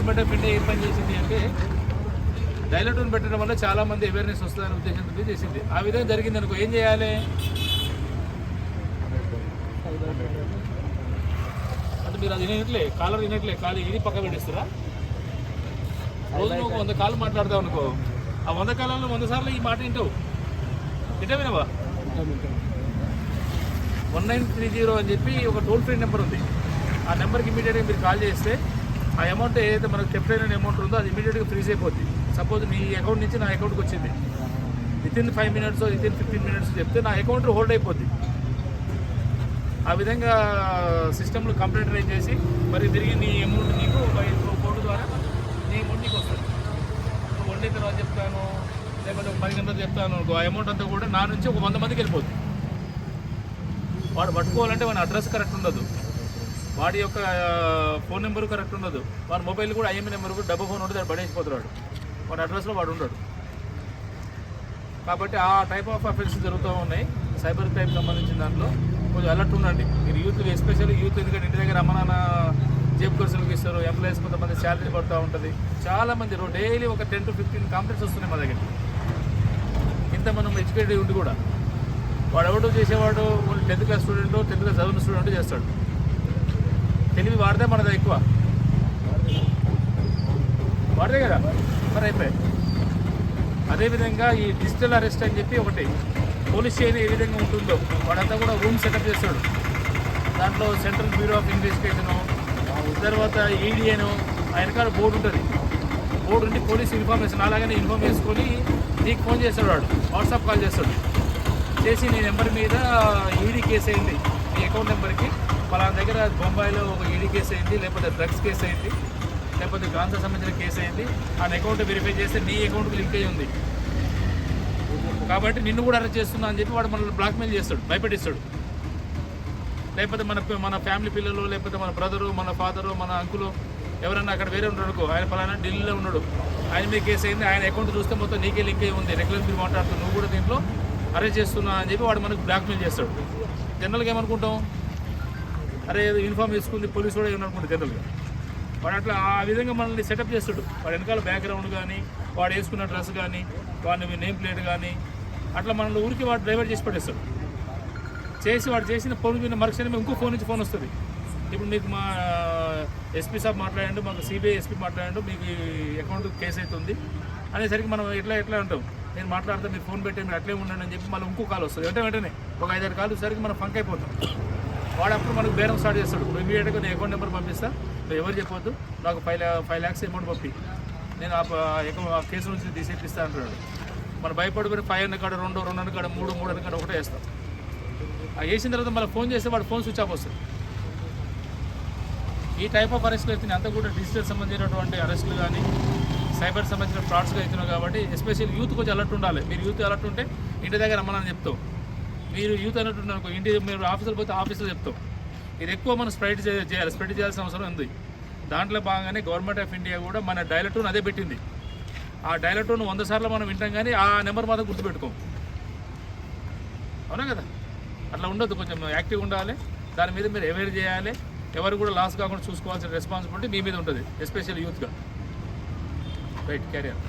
Government of India ఏం పని చేసింది అంటే డైలర్ టోన్ పెట్టడం వల్ల చాలామంది అవేర్నెస్ వస్తుందనే ఉద్దేశంతో చేసింది. ఆ విధంగా జరిగింది అనుకో ఏం చేయాలి అంటే మీరు అది వినట్లే కాలర్ వినట్లే ఖాళీ ఇది పక్క పెట్టిస్తారా? రోజు నువ్వు 100 కాళ్ళు మాట్లాడతావు అనుకో, ఆ 100 కాలాల్లో 100 సార్లు ఈ మాట వింటావు. వినవా? 1930 అని చెప్పి ఒక టోల్ ఫ్రీ నెంబర్ ఉంది. ఆ నెంబర్కి ఇమీడియట్గా మీరు కాల్ చేస్తే ఆ అమౌంట్ ఏదైతే మనకు కెప్టెన్ అమౌంట్ ఉందో అది ఇమీడియట్గా ఫ్రీజ్ అయిపోద్ది. సపోజ్ మీ అకౌంట్ నుంచి నా అకౌంట్కి వచ్చింది, వితిన్ 5 minutes వితిన్ 15 minutes చెప్తే నా అకౌంట్ హోల్డ్ అయిపోద్ది. ఆ విధంగా సిస్టమ్లో కంప్యూటరైజ్ చేసి మరి తిరిగి నీ అమౌంట్ నీకు కోడ్ ద్వారా నీ అమౌంట్ నీకు వస్తుంది. వండిన తర్వాత చెప్తాను లేకపోతే 10 గంటలు చెప్తాను ఆ అమౌంట్ అంతా కూడా నా నుంచి ఒక 100 మందికి వెళ్ళిపోతుంది. వాడు పట్టుకోవాలంటే వాడి అడ్రస్ కరెక్ట్ ఉండదు, వాడి యొక్క ఫోన్ నెంబరు కరెక్ట్ ఉండదు, వాడి మొబైల్ కూడా ఐఎంఐ నెంబర్ కూడా డబ్బు ఫోన్ ఉంటుంది, పడేసిపోతున్నాడు. వాడి అడ్రస్లో వాడు ఉండడు. కాబట్టి ఆ టైప్ ఆఫ్ అఫెన్స్ జరుగుతూ ఉన్నాయి. సైబర్ క్రైమ్ సంబంధించిన దాంట్లో కొంచెం అలర్ట్ ఉండండి మీరు యూత్, ఎస్పెషల్లీ యూత్. ఎందుకంటే ఇంటి దగ్గర అమ్మ నాన్న జేబు ఖర్చులకు ఇస్తారు, ఎంప్లాయీస్ కొంతమంది శాలరీ పడుతూ ఉంటుంది. చాలామంది డైలీ ఒక 10 to 15 కంప్లైంట్స్ వస్తున్నాయి మా దగ్గర. ఇంత మనం ఎడ్యుకేటెడ్ ఉండి కూడా వాడు ఎవడో చేసేవాడు 10th class student 10th class చదివిన స్టూడెంట్ చేస్తాడు. తెలివి వాడితే మనది ఎక్కువ వాడితే కదా మరి అయిపోయి. అదేవిధంగా ఈ డిజిటల్ అరెస్ట్ అని చెప్పి ఒకటి పోలీస్ స్టేషన్ ఏ విధంగా ఉంటుందో వాడంతా కూడా రూమ్ సెటప్ చేస్తాడు. దాంట్లో సెంట్రల్ బ్యూరో ఆఫ్ ఇన్వెస్టిగేషను, తర్వాత ఈడీఏను, ఆయనకాడ బోర్డు ఉంటుంది. బోర్డు ఉండి పోలీస్ ఇన్ఫర్మేషన్ అలాగనే ఇన్ఫార్మ్ చేసుకొని నీకు ఫోన్ చేస్తాడు, వాడు వాట్సాప్ కాల్ చేస్తాడు. చేసి నీ నెంబర్ మీద ఈడీ కేసు అయింది, నీ అకౌంట్ నెంబర్కి పలానా దగ్గర బొంబాయిలో ఒక ఈడీ కేసు అయింది, లేకపోతే డ్రగ్స్ కేసు అయింది, లేకపోతే గాంజా సంబంధించిన కేసు అయింది. ఆ అకౌంట్ వెరిఫై చేస్తే నీ అకౌంట్కి లింక్ అయ్యి ఉంది కాబట్టి నిన్ను కూడా అరెస్ట్ చేస్తున్నా అని చెప్పి వాడు మనల్ని బ్లాక్మెయిల్ చేస్తాడు, భయపెట్టిస్తాడు. లేకపోతే మన ఫ్యామిలీ పిల్లలు, లేకపోతే మన బ్రదరు, మన ఫాదరు, మన అంకులు ఎవరన్నా అక్కడ వేరే ఉన్నాడు, ఆయన పలానా ఢిల్లీలో ఉన్నాడు, ఆయన మీద కేసు అయింది, ఆయన అకౌంట్ చూస్తే మొత్తం నీకే లింక్ అయ్యి ఉంది, రెగ్యులర్ మీరు మాట్లాడుతూ నువ్వు కూడా దీంట్లో అరెస్ట్ చేస్తున్నా అని చెప్పి వాడు మనకు బ్లాక్మెయిల్ చేస్తాడు. జనరల్గా ఏమనుకుంటాం, అరే ఇన్ఫార్మ్ చేసుకుంది పోలీసు కూడా ఏమనుకుంటాం జనరల్గా. వాడు అట్లా ఆ విధంగా మనల్ని సెటప్ చేస్తాడు. వాడు వెనకాల బ్యాక్గ్రౌండ్ కానీ, వాడు వేసుకున్న డ్రెస్ కానీ, వాడిని నేమ్ ప్లేట్ కానీ అట్లా మనల్ని ఊరికి వాడు డైవర్ట్ చేసి పడేస్తాడు. చేసి వాడు చేసిన ఫోన్ మీద మరుక్షణం ఇంకో ఫోన్ నుంచి ఫోన్ వస్తుంది. ఇప్పుడు మీకు మా ఎస్పీ సాబ్ మాట్లాడండి, మాకు సిబిఐ ఎస్పీ మాట్లాడండి, మీకు అకౌంట్ కేసు అవుతుంది అనేసరికి మనం ఎట్లా అంటాం, నేను మాట్లాడితే మీరు ఫోన్ పెట్టి మీరు అట్లే ఉండండి అని చెప్పి మళ్ళీ ఇంకో కాల్ వస్తుంది. వెంటనే ఒక 5-6 కాల్ వచ్చేసరికి మనం ఫంక్ అయిపోతాం. వాడు అప్పుడు మనకు బేరం స్టార్ట్ చేస్తాడు. ఇమీడియట్గా నేను అకౌంట్ నెంబర్ పంపిస్తా, ఎవరు చెప్పొద్దు, నాకు 5 lakhs అమౌంట్ పంపి నేను ఆ కేసు నుంచి తీసేపిస్తా అంటున్నాడు. మనం భయపడిపోయి 5 కాడ 2 కాడ 3 కాడ ఒకటే వేస్తాం. ఆ వేసిన తర్వాత మళ్ళీ ఫోన్ చేస్తే వాడు ఫోన్ స్విచ్ ఆఫ్ వస్తుంది. ఈ టైప్ ఆఫ్ అరెస్టులు అవుతున్నాయి అంతా కూడా డిజిటల్ సంబంధించినటువంటి అరెస్టులు కానీ సైబర్ సంబంధించిన ఫ్రాడ్స్గా అవుతున్నాయి. కాబట్టి ఎస్పెషల్లీ యూత్ కొంచెం అలర్ట్ ఉండాలి. మీరు యూత్ అలర్ట్ ఉంటే ఇంటి దగ్గర రమ్మని చెప్తాం. మీరు యూత్ అన్నట్టు అనుకో, ఇంటి మీరు ఆఫీసులు పోతే ఆఫీసులో చెప్తాం. ఇది ఎక్కువ మనం స్ప్రెడ్ చేయాల్సిన అవసరం ఉంది. దాంట్లో భాగంగానే గవర్నమెంట్ ఆఫ్ ఇండియా కూడా మన డైలర్ టోన్ అదే పెట్టింది. ఆ డైలర్ టోన్ 100 సార్లు మనం వింటాం కానీ ఆ నెంబర్ మాత్రం గుర్తుపెట్టుకోం. అవునా కదా? అట్లా ఉండొద్దు, కొంచెం యాక్టివ్ ఉండాలి. దాని మీద మీరు అవేర్ చేయాలి. ఎవరు కూడా లాస్ కాకుండా చూసుకోవాల్సిన రెస్పాన్సిబిలిటీ మీ మీద ఉంటుంది, ఎస్పెషల్లీ యూత్గా. Right, carrier.